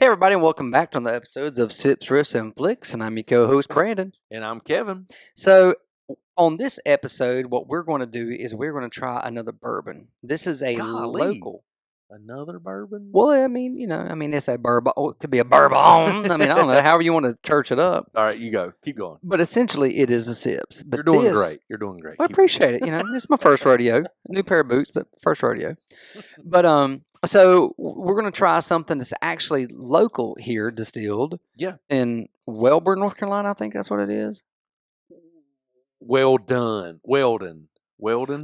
Hey, everybody, and welcome back to the episodes of Sips, Riffs, and Flix. And I'm your co host, Brandon. And I'm Kevin. So, on this episode, what we're going to do is we're going to try another bourbon. This is a local. Another bourbon? Well, it's a bourbon. Oh, it could be a bourbon. I don't know, however you want to church it up. All right, you go. Keep going. But essentially, it is a Sips. But You're doing great. You're doing great. I appreciate it. It's my first rodeo. New pair of boots, but first rodeo. But so we're going to try something that's actually local here, distilled. Yeah. In Weldon, North Carolina, I think that's what it is. Weldon.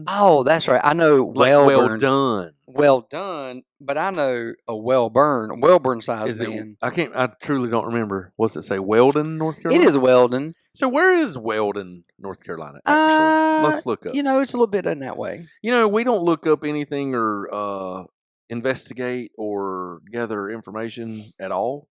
Oh, that's right. I know Weldon. Well done, but I know a Wellburn size man. I truly don't remember. What's it say? Weldon, North Carolina? It is Weldon. So where is Weldon, North Carolina, actually? Let's look up. It's a little bit in that way. We don't look up anything or investigate or gather information at all.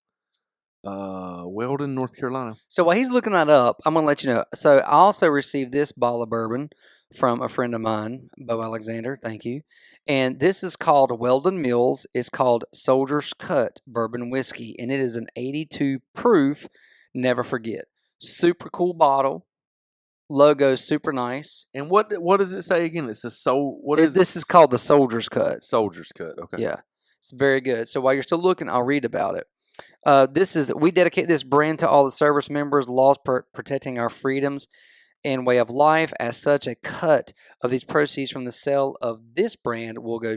Weldon, North Carolina. So while he's looking that up, I'm going to let you know. So I also received this bottle of bourbon from a friend of mine, Bo Alexander. Thank you. And this is called Weldon Mills. It's called Soldier's Cut Bourbon Whiskey, and it is an 82 proof. Never forget. Super cool bottle. Logo super nice. And what does it say again? It's This is called the Soldier's Cut. Soldier's Cut. Okay. Yeah, it's very good. So while you're still looking, I'll read about it. We dedicate this brand to all the service members, laws protecting our freedoms and way of life. As such, a cut of these proceeds from the sale of this brand will go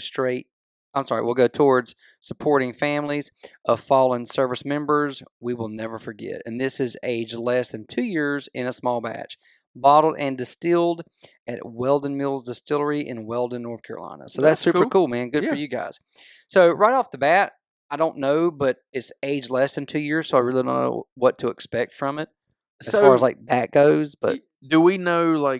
towards supporting families of fallen service members. We will never forget. And this is aged less than 2 years in a small batch, bottled and distilled at Weldon Mills Distillery in Weldon, North Carolina. So that's super cool, man. Good for you guys. So right off the bat, I don't know, but it's aged less than 2 years, so I really don't know what to expect from it as far as that goes. But do we know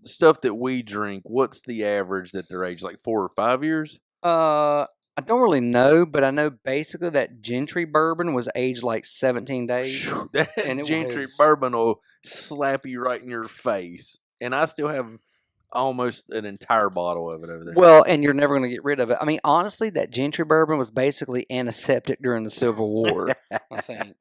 stuff that we drink? What's the average that they're aged, 4 or 5 years? I don't really know, but I know basically that Gentry bourbon was aged 17 days. That Gentry bourbon will slap you right in your face, and I still have almost an entire bottle of it over there. Well, and you're never going to get rid of it. I mean, honestly, that Gentry bourbon was basically antiseptic during the Civil War, I think.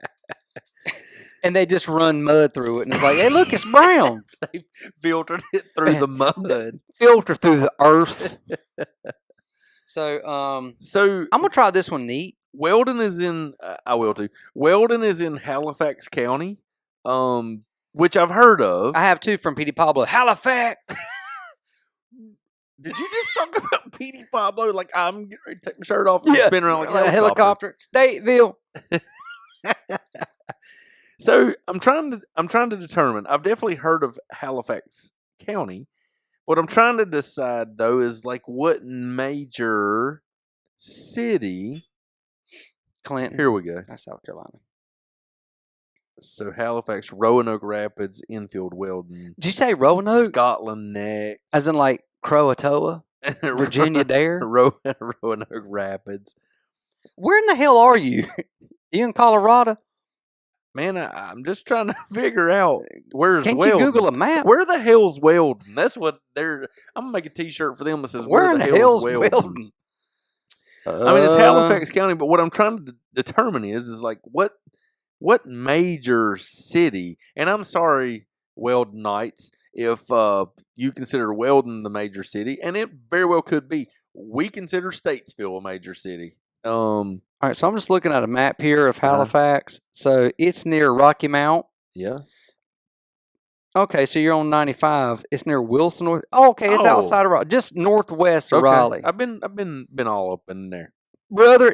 And they just run mud through it, and it's like, hey, look, it's brown. They filtered it through the mud. Filter through the earth. So I'm gonna try this one neat. Weldon is in. I will too. Weldon is in Halifax County, which I've heard of. I have two from Petey Pablo. Halifax. Did you just talk about Petey Pablo? I'm getting ready to take my shirt off and spin around like a helicopter. Stateville. So I'm trying to determine. I've definitely heard of Halifax County. What I'm trying to decide though is what major city. Clinton. Here we go. That's South Carolina. So Halifax, Roanoke Rapids, Enfield, Weldon. Did you say Roanoke? Scotland Neck. As in Croatoa? Virginia Dare? Roanoke Rapids. Where in the hell are you? You in Colorado? Man, I'm just trying to figure out where's Can't Weldon. You Google a map? Where the hell's Weldon? That's what they're. I'm gonna make a T-shirt for them that says "Where the hell's Weldon?" I mean, it's Halifax County, but what I'm trying to determine is what major city? And I'm sorry, Weldonites, if you consider Weldon the major city, and it very well could be. We consider Statesville a major city. All right, so I'm just looking at a map here of Halifax. So it's near Rocky Mount. Yeah. Okay, so you're on 95. It's near Wilson. It's outside of Raleigh, just northwest of Raleigh. I've been all up in there, brother.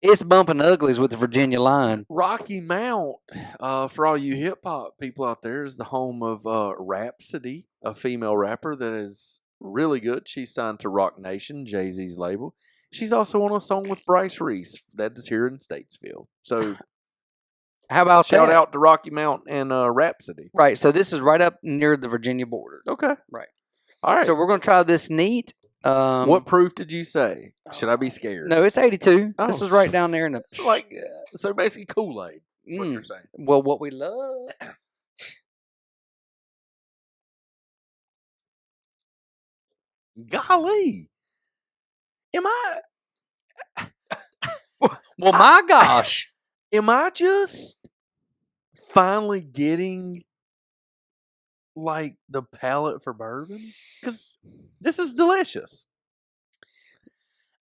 It's bumping uglies with the Virginia line. Rocky Mount, for all you hip hop people out there, is the home of Rhapsody, a female rapper that is really good. She's signed to Rock Nation, Jay-Z's label. She's also on a song with Bryce Reese that is here in Statesville. So, how about shout out to Rocky Mount and Rhapsody? Right. So this is right up near the Virginia border. Okay. Right. All right. So we're going to try this neat. What proof did you say? Should I be scared? No, it's 82. Oh, this is right down there in the so basically Kool-Aid. What you're saying? Well, what we love. Golly. Am I Well, my gosh. Am I just finally getting like the palate for bourbon? Because this is delicious.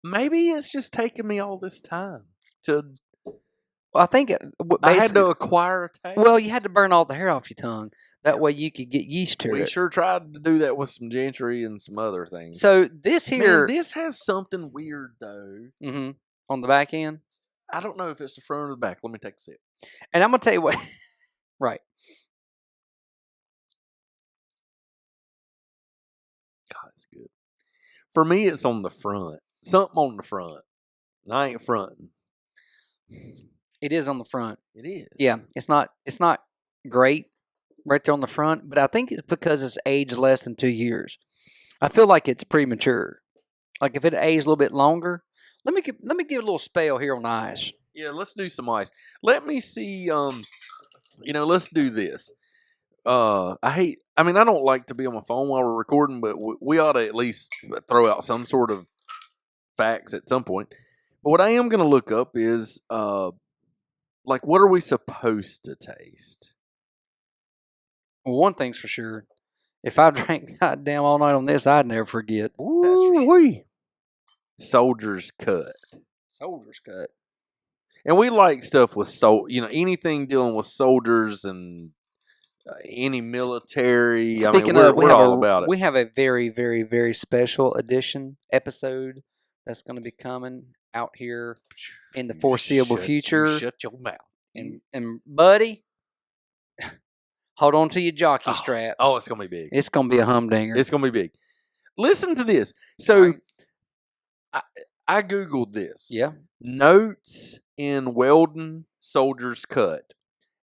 Maybe it's just taking me all this time to. Well, I think I had to acquire a taste. Well, you had to burn all the hair off your tongue. That way you could get used to it. We sure tried to do that with some gentry and some other things. So this here, Man, this has something weird though. Mm-hmm. On the back end. I don't know if it's the front or the back. Let me take a sip. And I'm gonna tell you what. Right. God, it's good. For me, it's on the front. Something on the front. I ain't fronting. It is on the front. It is. Yeah, it's not great right there on the front, but I think it's because it's aged less than 2 years. I feel like it's premature. Like if it aged a little bit longer, let me give a little spell here on ice. Yeah, let's do some ice. Let me see. Let's do this. I don't like to be on my phone while we're recording, but we ought to at least throw out some sort of facts at some point. But what I am going to look up is, what are we supposed to taste? Well, one thing's for sure. If I drank goddamn all night on this, I'd never forget. Ooh-wee. Soldier's Cut. Soldier's Cut. And we like stuff with anything dealing with soldiers and any military. Speaking we're all about it. We have a very, very, very special edition episode that's going to be coming out here in the foreseeable future. Shut your mouth. And buddy, hold on to your jockey straps. Oh, it's going to be big. It's going to be a humdinger. It's going to be big. Listen to this. So I Googled this. Yeah. Notes in Weldon Soldier's Cut.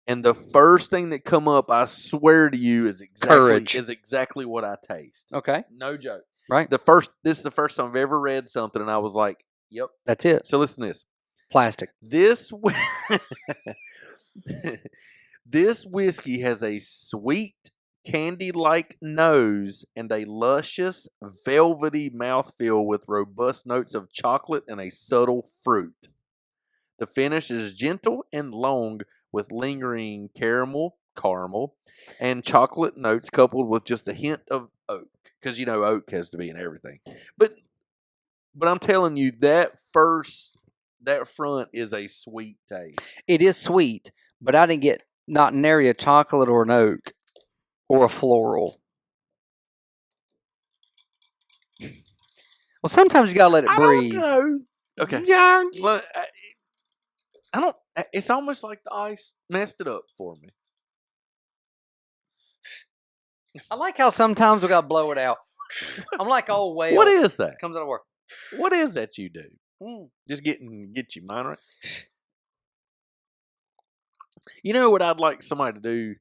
And the first thing that come up, I swear to you, is exactly what I taste. Okay. No joke. Right. This is the first time I've ever read something, and I was like, yep. That's it. So listen to this. Plastic. This whiskey has a sweet, candy-like nose and a luscious, velvety mouthfeel with robust notes of chocolate and a subtle fruit. The finish is gentle and long with lingering caramel, and chocolate notes coupled with just a hint of oak. Because, oak has to be in everything. But I'm telling you, that front is a sweet taste. It is sweet, but I didn't get not nary a chocolate or an oak or a floral. Well, sometimes you gotta let it breathe. I don't know. Okay. Yeah. Well, I don't. It's almost like the ice messed it up for me. I like how sometimes we gotta blow it out. I'm like old whale. What is that? Comes out of work. What is that you do? Just get your mind right. You know what I'd like somebody to do?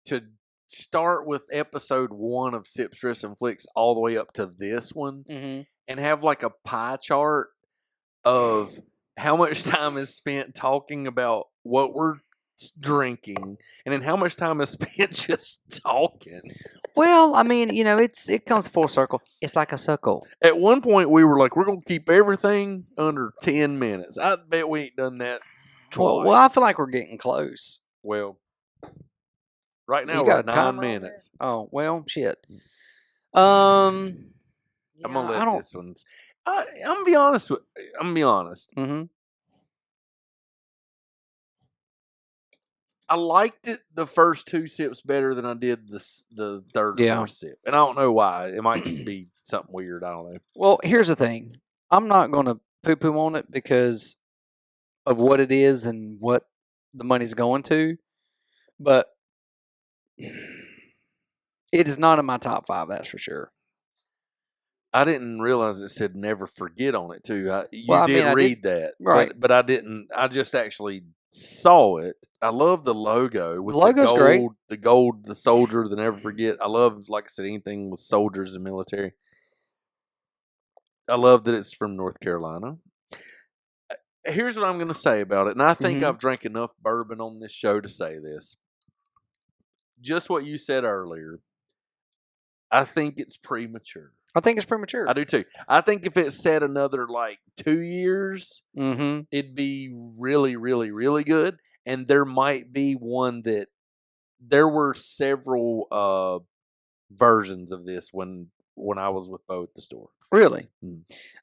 To start with episode 1 of Sip, Stress, and Flix all the way up to this one, and have like a pie chart of how much time is spent talking about what we're drinking, and then how much time is spent just talking. Well, I mean, it comes full circle. It's like a circle. At one point, we were like, we're going to keep everything under 10 minutes. I bet we ain't done that twice. Well, I feel like we're getting close. Well, right now we're at 9 minutes. Oh, well, shit. I'm going to let this one... I'm going to be honest. Mm-hmm. I liked it the first 2 sips better than I did the third and fourth sip. And I don't know why. It might just be something weird. I don't know. Well, here's the thing. I'm not going to poo-poo on it because of what it is and what the money's going to. But it is not in my top 5, that's for sure. I didn't realize it said never forget on it, too. You did read that. Right. But I didn't. I just actually saw it. I love the logo. With the logo's great. The gold, the soldier, the never forget. I love, like I said, anything with soldiers and military. I love that it's from North Carolina. Here's what I'm going to say about it. And I think I've drank enough bourbon on this show to say this. Just what you said earlier. I think it's premature. I think it's premature. I do too. I think if it said another like 2 years, it'd be really, really, really good. And there might be one that there were several versions of this when I was with Bo at the store. Really?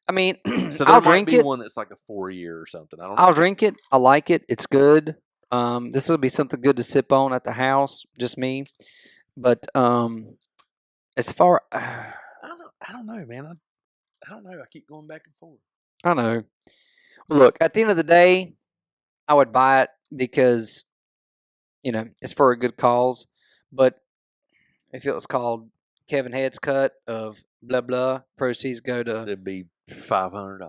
I mean, so there I'll might drink be it. one that's like a 4-year or something. I don't know. I'll drink it. I like it. It's good. This will be something good to sip on at the house, just me. But as far, I don't know, man. I don't know. I keep going back and forth. I know. Look, at the end of the day, I would buy it because, it's for a good cause. But if it was called Kevin Head's cut of blah blah, proceeds go to. It'd be $500.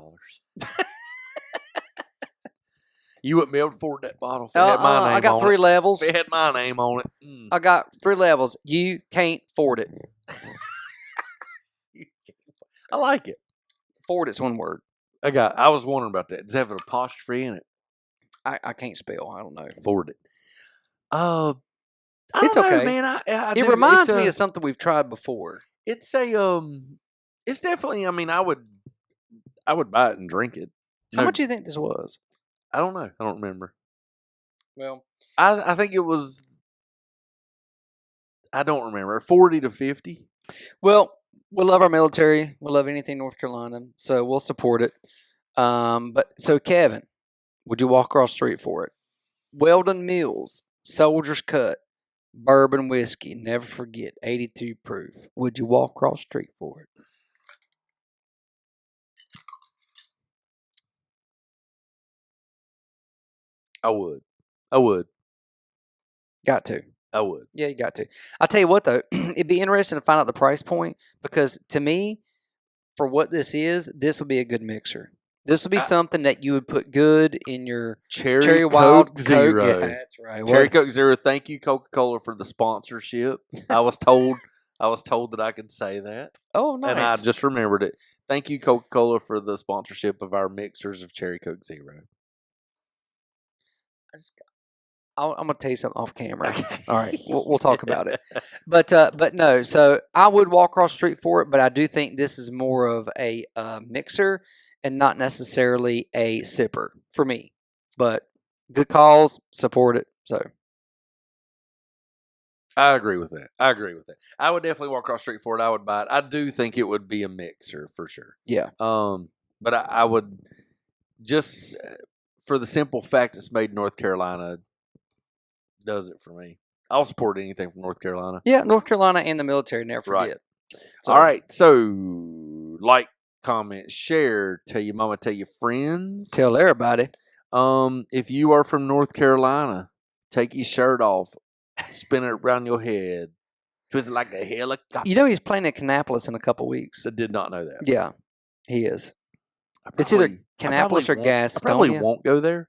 You wouldn't be able to afford that bottle if it had my name on it. I got 3 levels. If it had my name on it. I got 3 levels. You can't afford it. I like it. Afford it's one word. I was wondering about that. Does it have an apostrophe in it? I can't spell. I don't know. Afford it. It's okay, know, man. It reminds me of something we've tried before. It's it's definitely. I mean, I would buy it and drink it. How much do you think this was? I don't know. I don't remember. Well, I think it was. I don't remember. 40 to 50. Well, we love our military. We love anything North Carolina, so we'll support it. But so Kevin, would you walk across the street for it? Weldon Mills, Soldier's Cut, bourbon whiskey. Never forget, 82 proof. Would you walk across the street for it? I would. Got to. I would. Yeah, you got to. I'll tell you what, though. It'd be interesting to find out the price point because, to me, for what this is, this will be a good mixer. This will be something that you would put good in your Cherry Wild Coke Zero. Yeah, that's right. Cherry Coke Zero. Thank you, Coca-Cola, for the sponsorship. I was told that I could say that. Oh, nice. And I just remembered it. Thank you, Coca-Cola, for the sponsorship of our mixers of Cherry Coke Zero. I'm going to tell you something off camera. Okay. All right. We'll talk about it. But no, so I would walk across the street for it, but I do think this is more of a mixer and not necessarily a sipper for me. But good calls, support it. So I agree with that. I would definitely walk across the street for it. I would buy it. I do think it would be a mixer for sure. Yeah. But I would just for the simple fact it's made in North Carolina does it for me. I'll support anything from North Carolina. Yeah, North Carolina and the military, never forget. Right. So, all right, so like, comment, share, tell your mama, tell your friends. Tell everybody. If you are from North Carolina, take your shirt off, spin it around your head, twist it like a helicopter. You know he's playing at Kannapolis in a couple weeks. I did not know that. Yeah, he is. It's either Kannapolis or Gastonia. I probably won't go there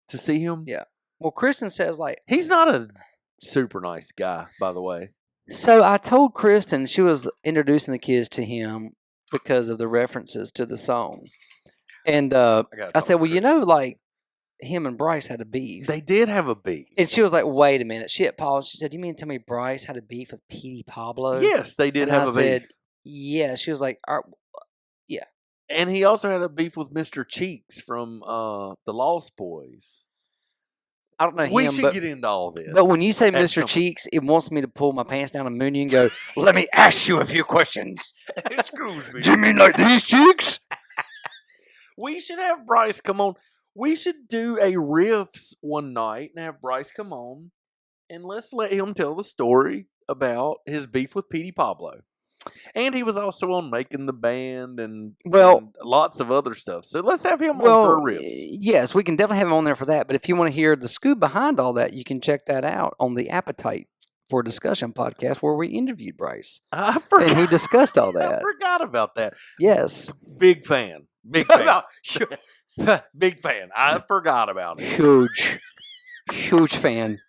to see him. Yeah. Well, Kristen says, he's not a super nice guy, by the way. So I told Kristen, she was introducing the kids to him because of the references to the song. And I said, well, him and Bryce had a beef. They did have a beef. And she was like, wait a minute. She had paused. She said, you mean to tell me Bryce had a beef with Petey Pablo? Yes, they did have a beef. Yeah. She was like, yeah. And he also had a beef with Mr. Cheeks from the Lost Boys. I don't know him. We should get into all this. But when you say Mr. Cheeks, it wants me to pull my pants down and moon you and go, let me ask you a few questions. Excuse me. Do you mean like these cheeks? We should have Bryce come on. We should do a Riffs one night and have Bryce come on. And let's let him tell the story about his beef with Petey Pablo. And he was also on Making the Band and lots of other stuff. So let's have him on for a Riffs. Yes, we can definitely have him on there for that. But if you want to hear the scoop behind all that, you can check that out on the Appetite for Discussion podcast where we interviewed Bryce. I forgot. And he discussed all that. I forgot about that. Yes. Big fan. Big fan. Big fan. I forgot about it. Huge fan.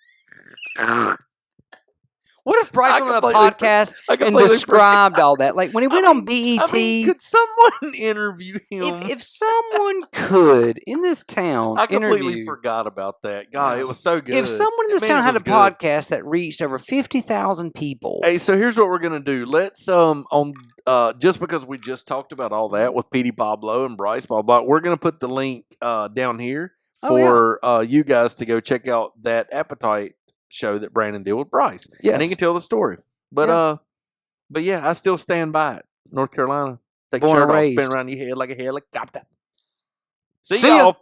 What if Bryce went on a podcast and described all that? Like when he went on BET. Could someone interview him? If someone could in this town, I completely forgot about that. God, it was so good. If someone in this town had a podcast that reached over 50,000 people. Hey, so here's what we're gonna do. Let's just because we just talked about all that with Petey Pablo and Bryce, blah blah, we're gonna put the link down here for you guys to go check out that Appetite show that Brandon did with Bryce. Yes. And he can tell the story. But yeah, I still stand by it. North Carolina. Take your shirt off, spin around your head like a helicopter. See y'all.